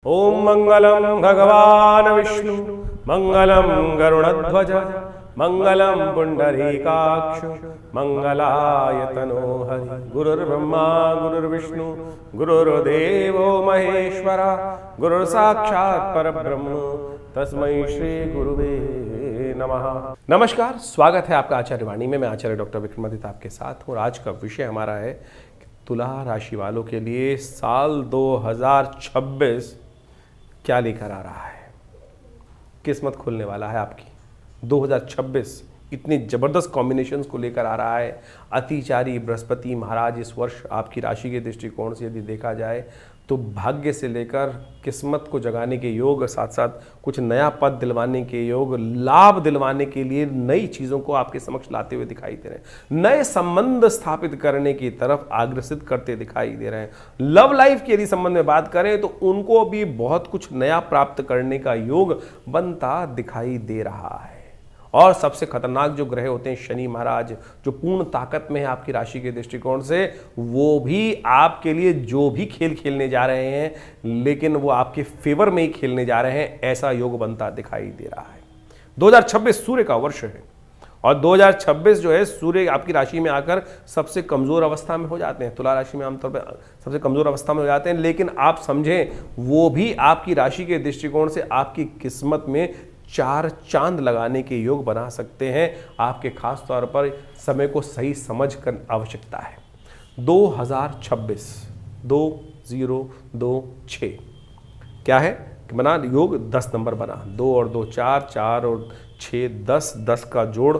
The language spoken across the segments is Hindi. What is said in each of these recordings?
ओम मंगलम भगवान विष्णु मंगलम गरुड़ध्वज मंगलम पुंडरीकाक्ष मंगलाय तनोहरि। गुरुर्ब्रह्मा गुरुर्विष्णु गुरुर्देवो महेश्वरा गुरुर् साक्षात् परब्रह्म तस्मै श्री गुरुवे नमः। नमस्कार, स्वागत है आपका आचार्य वाणी में। मैं आचार्य डॉक्टर विक्रमादित्य आपके साथ हूँ। आज का विषय हमारा है तुला राशि वालों के लिए साल 2026 क्या लेकर आ रहा है। किस्मत खुलने वाला है आपकी। 2026 इतनी ज़बरदस्त कॉम्बिनेशंस को लेकर आ रहा है। अतिचारी बृहस्पति महाराज इस वर्ष आपकी राशि के दृष्टिकोण से यदि देखा जाए तो भाग्य से लेकर किस्मत को जगाने के योग, साथ साथ कुछ नया पद दिलवाने के योग, लाभ दिलवाने के लिए नई चीज़ों को आपके समक्ष लाते हुए दिखाई दे रहे हैं। नए संबंध स्थापित करने की तरफ अग्रसित करते दिखाई दे रहे हैं। लव लाइफ की यदि संबंध में बात करें तो उनको भी बहुत कुछ नया प्राप्त करने का योग बनता दिखाई दे रहा है। और सबसे खतरनाक जो ग्रह होते हैं शनि महाराज, जो पूर्ण ताकत में है आपकी राशि के दृष्टिकोण से, वो भी आपके लिए जो भी खेल खेलने जा रहे हैं लेकिन वो आपके फेवर में ही खेलने जा रहे हैं, ऐसा योग बनता दिखाई दे रहा है। 2026 सूर्य का वर्ष है और 2026 जो है सूर्य आपकी राशि में आकर सबसे कमजोर अवस्था में हो जाते हैं। तुला राशि में आमतौर पर सबसे कमजोर अवस्था में हो जाते हैं, लेकिन आप समझें वो भी आपकी राशि के दृष्टिकोण से आपकी किस्मत में 4 चांद लगाने के योग बना सकते हैं। आपके खास तौर पर समय को सही समझ कर आवश्यकता है। 2026 2026 क्या है कि बना योग 10 नंबर बना। 2 और 2 4, 4 और 6 10, 10 का जोड़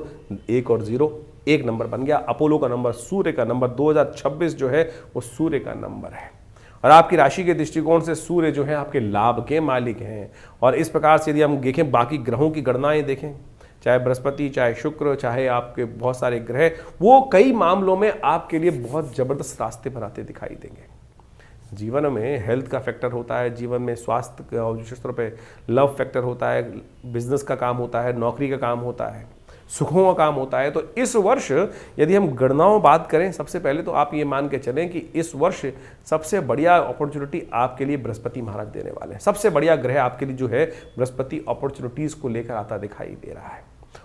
1 और 0 1 नंबर बन गया। अपोलो का नंबर, सूर्य का नंबर। 2026 जो है वो सूर्य का नंबर है और आपकी राशि के दृष्टिकोण से सूर्य जो है आपके लाभ के मालिक हैं। और इस प्रकार से यदि हम देखें बाकी ग्रहों की गणनाएं देखें, चाहे बृहस्पति, चाहे शुक्र, चाहे आपके बहुत सारे ग्रह, वो कई मामलों में आपके लिए बहुत ज़बरदस्त रास्ते बनाते दिखाई देंगे। जीवन में हेल्थ का फैक्टर होता है, जीवन में स्वास्थ्य का, विशेष तौर पर लव फैक्टर होता है, बिजनेस का काम होता है, नौकरी का काम होता है, सुखों का काम होता है। तो इस वर्ष यदि हम गणनाओं बात करें, सबसे पहले तो आप ये मान के चलें कि इस वर्ष सबसे बढ़िया अपॉर्चुनिटी आपके लिए बृहस्पति महाराज देने वाले हैं। सबसे बढ़िया ग्रह आपके लिए जो है बृहस्पति अपॉर्चुनिटीज़ को लेकर आता दिखाई दे रहा है।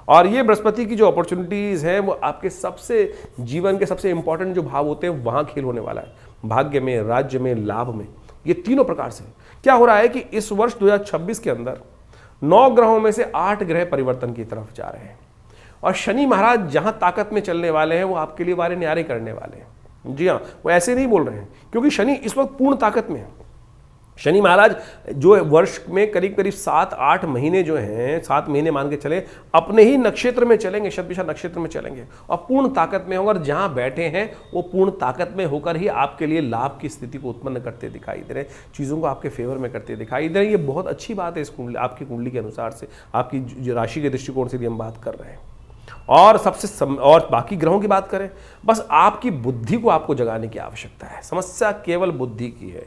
और ये बृहस्पति की जो अपॉर्चुनिटीज़ हैं वो आपके सबसे जीवन के सबसे इंपॉर्टेंट जो भाव होते हैं वहाँ खेल होने वाला है। भाग्य में, राज्य में, लाभ में, ये तीनों प्रकार से क्या हो रहा है कि इस वर्ष 2026 के अंदर 9 ग्रहों में से 8 ग्रह परिवर्तन की तरफ जा रहे हैं और शनि महाराज जहां ताकत में चलने वाले हैं वो आपके लिए वारे न्यारे करने वाले हैं। जी हाँ, वो ऐसे नहीं बोल रहे हैं क्योंकि शनि इस वक्त पूर्ण ताकत में है। शनि महाराज जो वर्ष में करीब करीब 7-8 महीने जो हैं, 7 महीने मान के चले, अपने ही नक्षत्र में चलेंगे, शतभिषा नक्षत्र में चलेंगे और पूर्ण ताकत में होंगे। और जहां बैठे हैं वो पूर्ण ताकत में होकर ही आपके लिए लाभ की स्थिति को उत्पन्न करते दिखाई दे रहे हैं, चीज़ों को आपके फेवर में करते दिखाई दे रहे हैं। ये बहुत अच्छी बात है इस कुंडली, आपकी कुंडली के अनुसार से, आपकी राशि के दृष्टिकोण से भी हम बात कर रहे हैं। और और बाकी ग्रहों की बात करें, बस आपकी बुद्धि को आपको जगाने की आवश्यकता है। समस्या केवल बुद्धि की है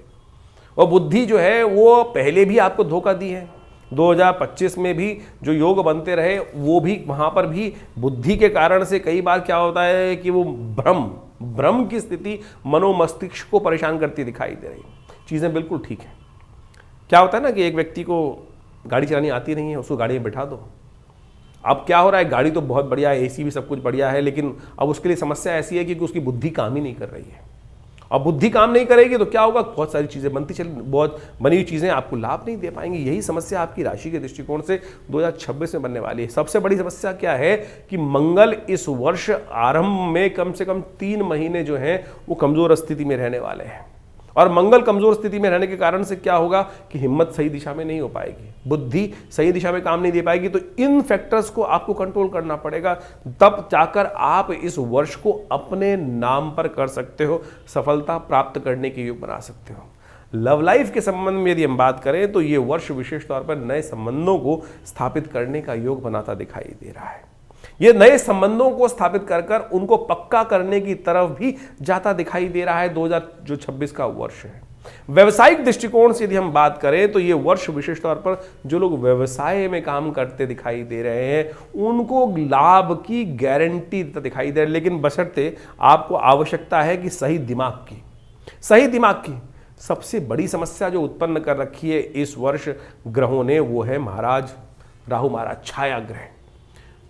और बुद्धि जो है वो पहले भी आपको धोखा दी है। 2025 में भी जो योग बनते रहे वो भी वहाँ पर भी बुद्धि के कारण से कई बार क्या होता है कि वो भ्रम की स्थिति मनोमस्तिष्क को परेशान करती दिखाई दे रही। चीज़ें बिल्कुल ठीक है। क्या होता है ना कि एक व्यक्ति को गाड़ी चलानी आती नहीं है, उसको गाड़ी में बैठा दो। अब क्या हो रहा है, गाड़ी तो बहुत बढ़िया है, एसी भी सब कुछ बढ़िया है, लेकिन अब उसके लिए समस्या ऐसी है कि उसकी बुद्धि काम ही नहीं कर रही है। अब बुद्धि काम नहीं करेगी तो क्या होगा, बहुत सारी चीज़ें बनती चली, बहुत बनी हुई चीज़ें आपको लाभ नहीं दे पाएंगी। यही समस्या आपकी राशि के दृष्टिकोण से 2026 में बनने वाली है। सबसे बड़ी समस्या क्या है कि मंगल इस वर्ष आरंभ में कम से कम 3 महीने जो हैं वो कमज़ोर स्थिति में रहने वाले हैं। और मंगल कमजोर स्थिति में रहने के कारण से क्या होगा कि हिम्मत सही दिशा में नहीं हो पाएगी, बुद्धि सही दिशा में काम नहीं दे पाएगी। तो इन फैक्टर्स को आपको कंट्रोल करना पड़ेगा, तब जाकर आप इस वर्ष को अपने नाम पर कर सकते हो, सफलता प्राप्त करने के योग बना सकते हो। लव लाइफ के संबंध में यदि हम बात करें तो ये वर्ष विशेष तौर पर नए संबंधों को स्थापित करने का योग बनाता दिखाई दे रहा है। ये नए संबंधों को स्थापित कर उनको पक्का करने की तरफ भी जाता दिखाई दे रहा है। 2026 का वर्ष है। व्यवसायिक दृष्टिकोण से यदि हम बात करें तो ये वर्ष विशेष तौर पर जो लोग व्यवसाय में काम करते दिखाई दे रहे हैं उनको लाभ की गारंटी दिखाई दे रही है, लेकिन बशर्ते आपको आवश्यकता है कि सही दिमाग की सबसे बड़ी समस्या जो उत्पन्न कर रखी है इस वर्ष ग्रहों ने, वो है महाराज राहु महाराज छाया ग्रह।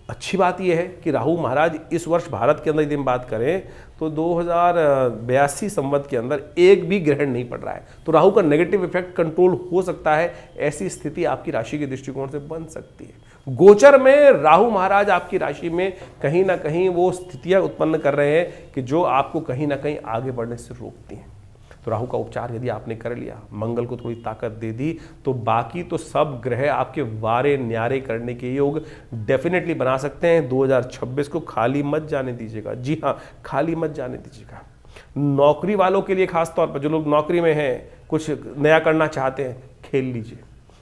अच्छी बात यह है कि राहु महाराज इस वर्ष भारत के अंदर यदि हम बात करें तो 2082 संवत के अंदर एक भी ग्रहण नहीं पड़ रहा है, तो राहु का नेगेटिव इफेक्ट कंट्रोल हो सकता है। ऐसी स्थिति आपकी राशि के दृष्टिकोण से बन सकती है। गोचर में राहु महाराज आपकी राशि में कहीं ना कहीं वो स्थितियां उत्पन्न कर रहे हैं कि जो आपको कहीं ना कहीं आगे बढ़ने से रोकती हैं। तो राहु का उपचार यदि आपने कर लिया, मंगल को थोड़ी ताकत दे दी, तो बाकी तो सब ग्रह आपके वारे न्यारे करने के योग डेफिनेटली बना सकते हैं। 2026 को खाली मत जाने दीजिएगा। जी हाँ, खाली मत जाने दीजिएगा। नौकरी वालों के लिए खास तौर पर, जो लोग नौकरी में हैं, कुछ नया करना चाहते हैं, खेल लीजिए,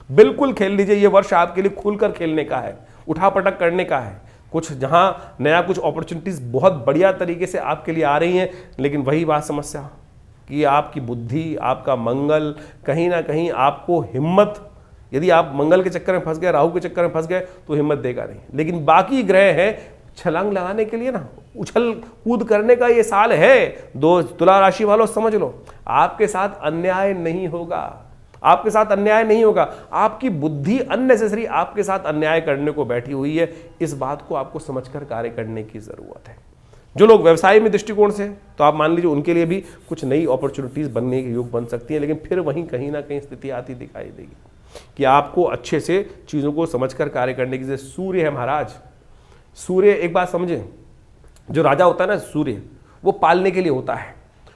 बिल्कुल खेल लीजिए। ये वर्ष आपके लिए खुलकर खेलने का है, उठापटक करने का है। कुछ जहां नया कुछ अपॉर्चुनिटीज बहुत बढ़िया तरीके से आपके लिए आ रही हैं, लेकिन वही बात समस्या कि आपकी बुद्धि, आपका मंगल कहीं ना कहीं आपको हिम्मत, यदि आप मंगल के चक्कर में फंस गए, राहु के चक्कर में फंस गए, तो हिम्मत देगा नहीं। लेकिन बाकी ग्रह हैं छलांग लगाने के लिए ना, उछल कूद करने का ये साल है। तुला राशि वालों समझ लो, आपके साथ अन्याय नहीं होगा, आपके साथ अन्याय नहीं होगा। आपकी बुद्धि अननेसेसरी आपके साथ अन्याय करने को बैठी हुई है। इस बात को आपको समझकर कार्य करने की जरूरत है। जो लोग व्यवसाय में दृष्टिकोण से, तो आप मान लीजिए उनके लिए भी कुछ नई अपॉर्चुनिटीज बनने के योग बन सकती हैं, लेकिन फिर वहीं कहीं ना कहीं स्थिति आती दिखाई देगी कि आपको अच्छे से चीज़ों को समझकर कार्य करने की। जैसे सूर्य है महाराज, सूर्य एक बात समझे, जो राजा होता है ना सूर्य, वो पालने के लिए होता है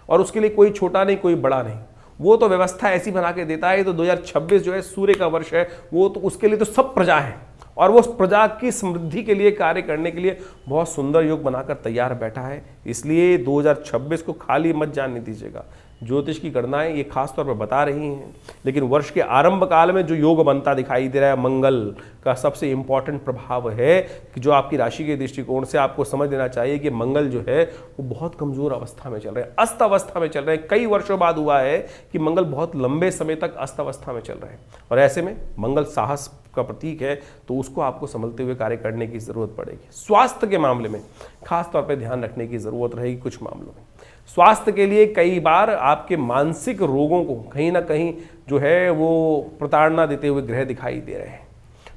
और उसके लिए कोई छोटा नहीं कोई बड़ा नहीं, वो तो व्यवस्था ऐसी बना के देता है। तो 2026 जो है सूर्य का वर्ष है, वो तो उसके लिए तो सब प्रजा है और वो प्रजा की समृद्धि के लिए कार्य करने के लिए बहुत सुंदर योग बनाकर तैयार बैठा है। इसलिए 2026 को खाली मत जाने दीजिएगा। ज्योतिष की गणनाएं ये खास तौर पर बता रही हैं, लेकिन वर्ष के आरंभ काल में जो योग बनता दिखाई दे रहा है, मंगल का सबसे इंपॉर्टेंट प्रभाव है कि जो आपकी राशि के दृष्टिकोण से आपको समझ लेना चाहिए कि मंगल जो है वो बहुत कमजोर अवस्था में चल रहे हैं, अस्त अवस्था में चल रहे हैं। कई वर्षों बाद हुआ है कि मंगल बहुत लंबे समय तक अस्त अवस्था में चल रहे हैं, और ऐसे में मंगल साहस का प्रतीक है, तो उसको आपको संभलते हुए कार्य करने की जरूरत पड़ेगी। स्वास्थ्य के मामले में खास तौर पर ध्यान रखने की जरूरत रहेगी। कुछ मामलों में स्वास्थ्य के लिए कई बार आपके मानसिक रोगों को कहीं ना कहीं जो है वो प्रताड़ना देते हुए ग्रह दिखाई दे रहे हैं।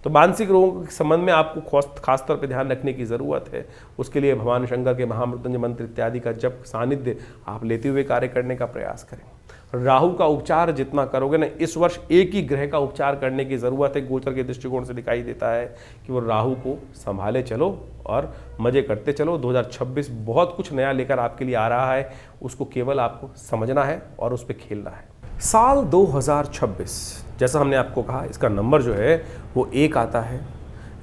तो मानसिक रोगों के संबंध में आपको खास तौर पे ध्यान रखने की ज़रूरत है। उसके लिए भगवान शंकर के महामृत्युंजय मंत्र इत्यादि का जप सानिध्य आप लेते हुए कार्य करने का प्रयास करें। राहु का उपचार जितना करोगे ना, इस वर्ष एक ही ग्रह का उपचार करने की ज़रूरत है। गोचर के दृष्टिकोण से दिखाई देता है कि वो राहु को संभाले चलो और मज़े करते चलो। 2026 बहुत कुछ नया लेकर आपके लिए आ रहा है, उसको केवल आपको समझना है और उस पर खेलना है। साल 2026 जैसा हमने आपको कहा, इसका नंबर जो है वो 1 आता है,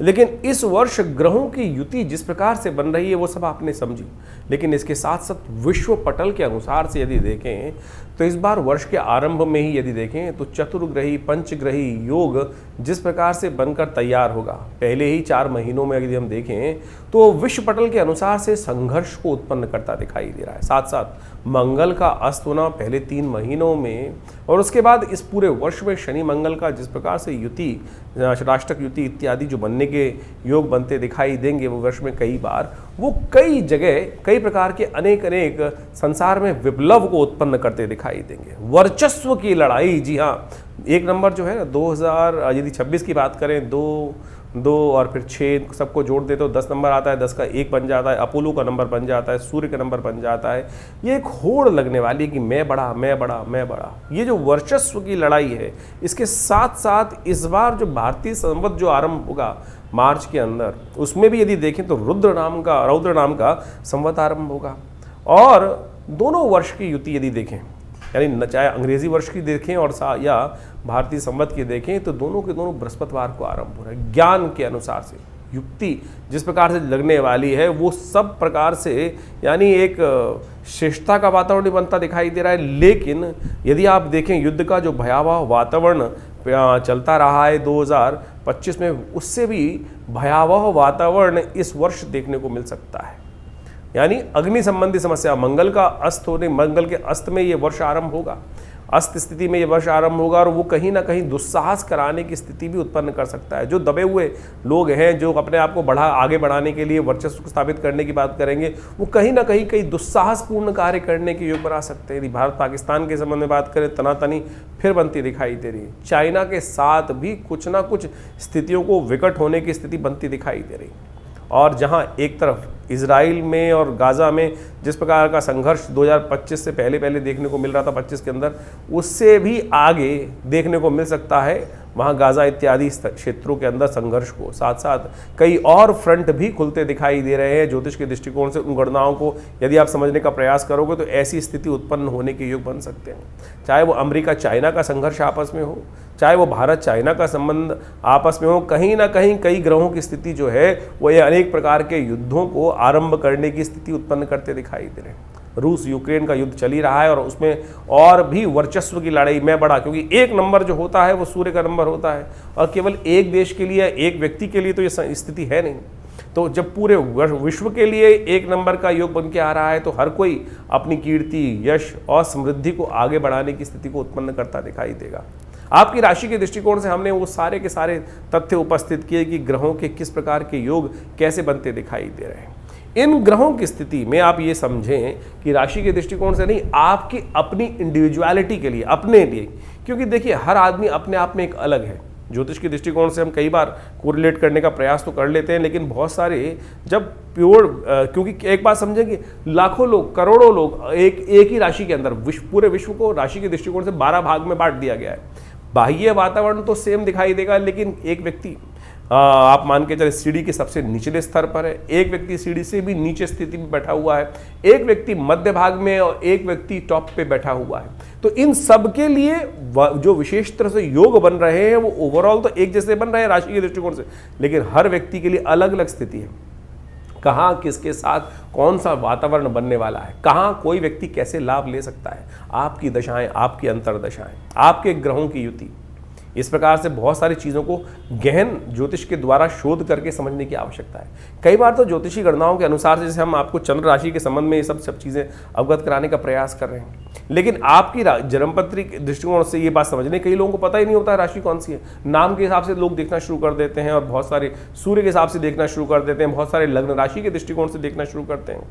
लेकिन इस वर्ष ग्रहों की युति जिस प्रकार से बन रही है वो सब आपने समझी, लेकिन इसके साथ साथ विश्व पटल के अनुसार से यदि देखें तो इस बार वर्ष के आरंभ में ही यदि देखें तो चतुर्ग्रही पंचग्रही योग जिस प्रकार से बनकर तैयार होगा, पहले ही 4 महीनों में यदि हम देखें तो विश्व पटल के अनुसार से संघर्ष को उत्पन्न करता दिखाई दे रहा है। साथ साथ मंगल का अस्त होना पहले 3 महीनों में, और उसके बाद इस पूरे वर्ष में शनि मंगल का जिस प्रकार से युति, षडाष्टक युति इत्यादि जो बनने के योग बनते दिखाई देंगे वो वर्ष में कई बार, वो कई जगह कई प्रकार के अनेक संसार में विप्लव को उत्पन्न करते दिखाई देंगे। वर्चस्व की लड़ाई, जी हाँ, 1 नंबर जो है ना 2026 की बात करें, 2 और फिर 6 सबको जोड़ दे तो 10 नंबर आता है, 10 का 1 बन जाता है, अपोलो का नंबर बन जाता है, सूर्य का नंबर बन जाता है। ये एक होड़ लगने वाली है कि मैं बड़ा मैं बड़ा मैं बड़ा। ये जो वर्चस्व की लड़ाई है, इसके साथ साथ इस बार जो भारतीय संवत जो आरंभ होगा मार्च के अंदर, उसमें भी यदि देखें तो रौद्र नाम का संवत आरंभ होगा। और दोनों वर्ष की युति यदि देखें, यानी चाहे अंग्रेजी वर्ष की देखें और या भारतीय संवत की देखें, तो दोनों के दोनों बृहस्पतिवार को आरंभ हो रहा है। ज्ञान के अनुसार से युक्ति जिस प्रकार से लगने वाली है वो सब प्रकार से यानी एक श्रेष्ठता का वातावरण बनता दिखाई दे रहा है। लेकिन यदि आप देखें युद्ध का जो भयावह वातावरण चलता रहा है 2025 में, उससे भी भयावह वातावरण इस वर्ष देखने को मिल सकता है। यानी अग्नि संबंधी समस्या, मंगल के अस्त में ये वर्ष आरंभ होगा। अस्त स्थिति में ये वर्ष आरंभ होगा और वो कहीं ना कहीं दुस्साहस कराने की स्थिति भी उत्पन्न कर सकता है। जो दबे हुए लोग हैं, जो अपने आप को आगे बढ़ाने के लिए वर्चस्व को स्थापित करने की बात करेंगे, वो कहीं ना कहीं कई दुस्साहसपूर्ण कार्य करने के योग बना सकते हैं। यदि भारत पाकिस्तान के संबंध में बात करें, तनातनी फिर बनती दिखाई दे रही है। चाइना के साथ भी कुछ ना कुछ स्थितियों को विकट होने की स्थिति बनती दिखाई दे रही है। और जहां एक तरफ इजराइल में और गाज़ा में जिस प्रकार का संघर्ष 2025 से पहले देखने को मिल रहा था 25 के अंदर, उससे भी आगे देखने को मिल सकता है वहाँ गाज़ा इत्यादि क्षेत्रों के अंदर संघर्ष को। साथ साथ कई और फ्रंट भी खुलते दिखाई दे रहे हैं। ज्योतिष के दृष्टिकोण से उन गणनाओं को यदि आप समझने का प्रयास करोगे तो ऐसी स्थिति उत्पन्न होने के योग बन सकते हैं। चाहे वो अमेरिका चाइना का संघर्ष आपस में हो, चाहे वो भारत चाइना का संबंध आपस में हो, कहीं ना कहीं कई ग्रहों की स्थिति जो है वो ये अनेक प्रकार के युद्धों को आरंभ करने की स्थिति उत्पन्न करते दिखाई दे रहे हैं। रूस यूक्रेन का युद्ध चल ही रहा है और उसमें और भी वर्चस्व की लड़ाई में बढ़ा, क्योंकि एक नंबर जो होता है वो सूर्य का नंबर होता है और केवल एक देश के लिए, एक व्यक्ति के लिए तो ये स्थिति है नहीं। तो जब पूरे विश्व के लिए एक नंबर का योग बन के आ रहा है तो हर कोई अपनी कीर्ति, यश और समृद्धि को आगे बढ़ाने की स्थिति को उत्पन्न करता दिखाई देगा। आपकी राशि के दृष्टिकोण से हमने वो सारे के सारे तथ्य उपस्थित किए कि ग्रहों के किस प्रकार के योग कैसे बनते दिखाई दे रहे हैं। इन ग्रहों की स्थिति में आप ये समझें कि राशि के दृष्टिकोण से नहीं, आपकी अपनी इंडिविजुअलिटी के लिए, अपने लिए, क्योंकि देखिए हर आदमी अपने आप में एक अलग है। ज्योतिष के दृष्टिकोण से हम कई बार कोरिलेट करने का प्रयास तो कर लेते हैं, लेकिन बहुत सारे जब प्योर, क्योंकि एक बात समझें कि लाखों लोग, करोड़ों लोग एक ही राशि के अंदर, पूरे विश्व को राशि के दृष्टिकोण से 12 भाग में बांट दिया गया है। बाह्य वातावरण तो सेम दिखाई देगा, लेकिन एक व्यक्ति आप मान के चले सीढ़ी के सबसे निचले स्तर पर है, एक व्यक्ति सीढ़ी से भी नीचे स्थिति में बैठा हुआ है, एक व्यक्ति मध्य भाग में और एक व्यक्ति टॉप पे बैठा हुआ है। तो इन सब के लिए जो विशेष तरह से योग बन रहे हैं वो ओवरऑल तो एक जैसे बन रहे हैं राशि के दृष्टिकोण से, लेकिन हर व्यक्ति के लिए अलग अलग स्थिति है। कहाँ किसके साथ कौन सा वातावरण बनने वाला है, कहाँ कोई व्यक्ति कैसे लाभ ले सकता है, आपकी दशाएं, आपकी अंतर्दशाएं, आपके ग्रहों की युति, इस प्रकार से बहुत सारी चीज़ों को गहन ज्योतिष के द्वारा शोध करके समझने की आवश्यकता है। कई बार तो ज्योतिषी गणनाओं के अनुसार जैसे हम आपको चंद्र राशि के संबंध में ये सब चीज़ें अवगत कराने का प्रयास कर रहे हैं, लेकिन आपकी जन्मपत्री के दृष्टिकोण से ये बात समझने कई लोगों को पता ही नहीं होता है राशि कौन सी है। नाम के हिसाब से लोग देखना शुरू कर देते हैं और बहुत सारे सूर्य के हिसाब से देखना शुरू कर देते हैं, बहुत सारे लग्न राशि के दृष्टिकोण से देखना शुरू करते हैं।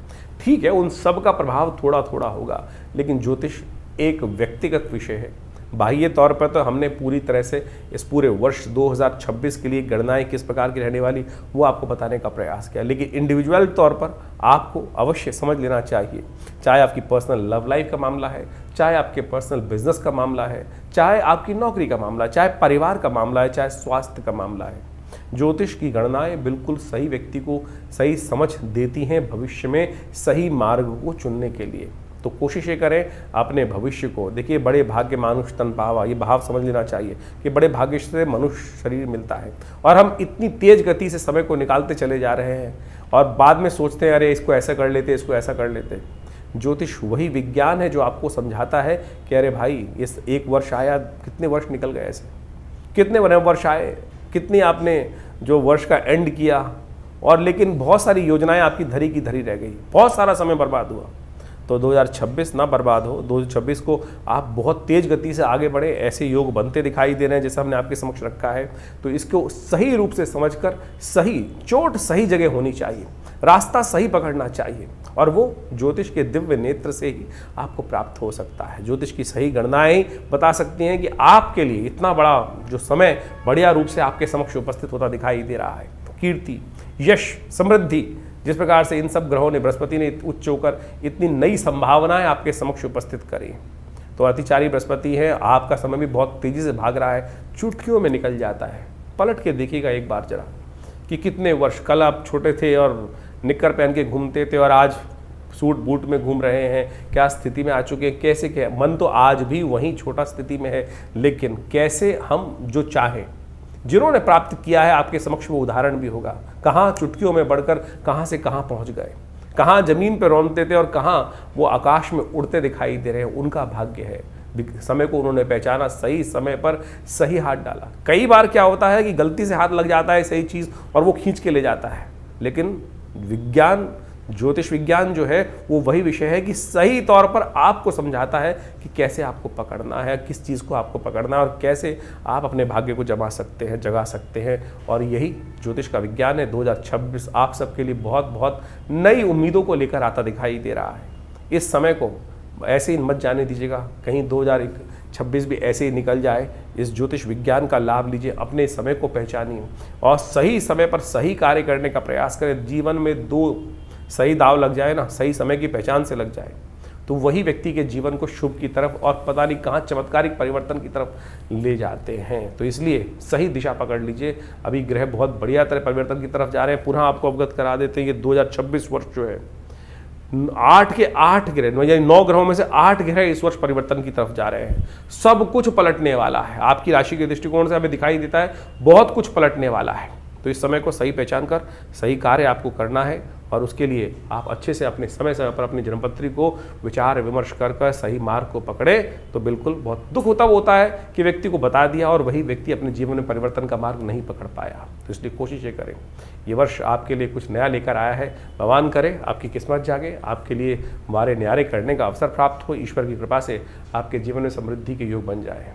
ठीक है, उन सब का प्रभाव थोड़ा थोड़ा होगा, लेकिन ज्योतिष एक व्यक्तिगत विषय है। बाह्य तौर पर तो हमने पूरी तरह से इस पूरे वर्ष 2026 के लिए गणनाएं किस प्रकार की रहने वाली वो आपको बताने का प्रयास किया, लेकिन इंडिविजुअल तौर पर आपको अवश्य समझ लेना चाहिए। चाहे आपकी पर्सनल लव लाइफ का मामला है, चाहे आपके पर्सनल बिजनेस का मामला है, चाहे आपकी नौकरी का मामला है, चाहे परिवार का मामला है, चाहे स्वास्थ्य का मामला है, ज्योतिष की गणनाएं बिल्कुल सही व्यक्ति को सही समझ देती हैं भविष्य में सही मार्ग को चुनने के लिए। तो कोशिश ये करें अपने भविष्य को। देखिए, बड़े भाग्य मानुष तन पावा, ये भाव समझ लेना चाहिए कि बड़े भाग्य से मनुष्य शरीर मिलता है और हम इतनी तेज गति से समय को निकालते चले जा रहे हैं और बाद में सोचते हैं अरे इसको ऐसा कर लेते, इसको ऐसा कर लेते। ज्योतिष वही विज्ञान है जो आपको समझाता है कि अरे भाई इस एक वर्ष आया, कितने वर्ष निकल गए, ऐसे कितने वर्ष आए, कितनी आपने जो वर्ष का एंड किया, और लेकिन बहुत सारी योजनाएं आपकी धरी की धरी रह गई, बहुत सारा समय बर्बाद हुआ। तो 2026 ना बर्बाद हो, 2026 को आप बहुत तेज गति से आगे बढ़े, ऐसे योग बनते दिखाई दे रहे हैं जैसा हमने आपके समक्ष रखा है। तो इसको सही रूप से समझकर सही चोट सही जगह होनी चाहिए, रास्ता सही पकड़ना चाहिए, और वो ज्योतिष के दिव्य नेत्र से ही आपको प्राप्त हो सकता है। ज्योतिष की सही गणनाएं बता सकती हैं कि आपके लिए इतना बड़ा जो समय बढ़िया रूप से आपके समक्ष उपस्थित होता दिखाई दे रहा है। कीर्ति, यश, समृद्धि, जिस प्रकार से इन सब ग्रहों ने, बृहस्पति ने उच्च होकर इतनी नई संभावनाएं आपके समक्ष उपस्थित करी। तो अतिचारी बृहस्पति है, आपका समय भी बहुत तेजी से भाग रहा है, चुटकियों में निकल जाता है। पलट के देखिएगा एक बार जरा कि कितने वर्ष, कल आप छोटे थे और निक्कर पहन के घूमते थे और आज सूट बूट में घूम रहे हैं, क्या स्थिति में आ चुके हैं, कैसे क्या। मन तो आज भी वहीं छोटा स्थिति में है, लेकिन कैसे हम जो चाहें, जिन्होंने प्राप्त किया है आपके समक्ष वो उदाहरण भी होगा। कहाँ चुटकियों में बढ़कर कहाँ से कहाँ पहुँच गए, कहाँ जमीन पर रौंदते थे और कहाँ वो आकाश में उड़ते दिखाई दे रहे हैं। उनका भाग्य है, समय को उन्होंने पहचाना, सही समय पर सही हाथ डाला। कई बार क्या होता है कि गलती से हाथ लग जाता है सही चीज़ और वो खींच के ले जाता है, लेकिन विज्ञान ज्योतिष विज्ञान जो है वो वही विषय है कि सही तौर पर आपको समझाता है कि कैसे आपको पकड़ना है, किस चीज़ को आपको पकड़ना है और कैसे आप अपने भाग्य को जगा सकते हैं। और यही ज्योतिष का विज्ञान है। 2026 आप सबके लिए बहुत बहुत नई उम्मीदों को लेकर आता दिखाई दे रहा है। इस समय को ऐसे ही मत जाने दीजिएगा, कहीं 2026 भी ऐसे ही निकल जाए। इस ज्योतिष विज्ञान का लाभ लीजिए, अपने समय को पहचानिए और सही समय पर सही कार्य करने का प्रयास करें। जीवन में 2 सही दाव लग जाए ना, सही समय की पहचान से लग जाए, तो वही व्यक्ति के जीवन को शुभ की तरफ और पता नहीं कहाँ चमत्कारिक परिवर्तन की तरफ ले जाते हैं। तो इसलिए सही दिशा पकड़ लीजिए। अभी ग्रह बहुत बढ़िया तरह परिवर्तन की तरफ जा रहे हैं। पुनः आपको अवगत करा देते हैं, ये 2026 वर्ष जो है 8 के 8 ग्रह, यानी 9 ग्रहों में से 8 ग्रह इस वर्ष परिवर्तन की तरफ जा रहे हैं। सब कुछ पलटने वाला है। आपकी राशि के दृष्टिकोण से हमें दिखाई देता है बहुत कुछ पलटने वाला है। तो इस समय को सही पहचान कर सही कार्य आपको करना है और उसके लिए आप अच्छे से अपने समय समय पर अपनी जन्मपत्री को विचार विमर्श कर सही मार्ग को पकड़े। तो बिल्कुल बहुत दुख होता है कि व्यक्ति को बता दिया और वही व्यक्ति अपने जीवन में परिवर्तन का मार्ग नहीं पकड़ पाया। तो इसलिए कोशिशें करें। ये वर्ष आपके लिए कुछ नया लेकर आया है। भगवान करे आपकी किस्मत जागे, आपके लिए हमारे न्यारे करने का अवसर प्राप्त हो। ईश्वर की कृपा से आपके जीवन में समृद्धि के योग बन जाए।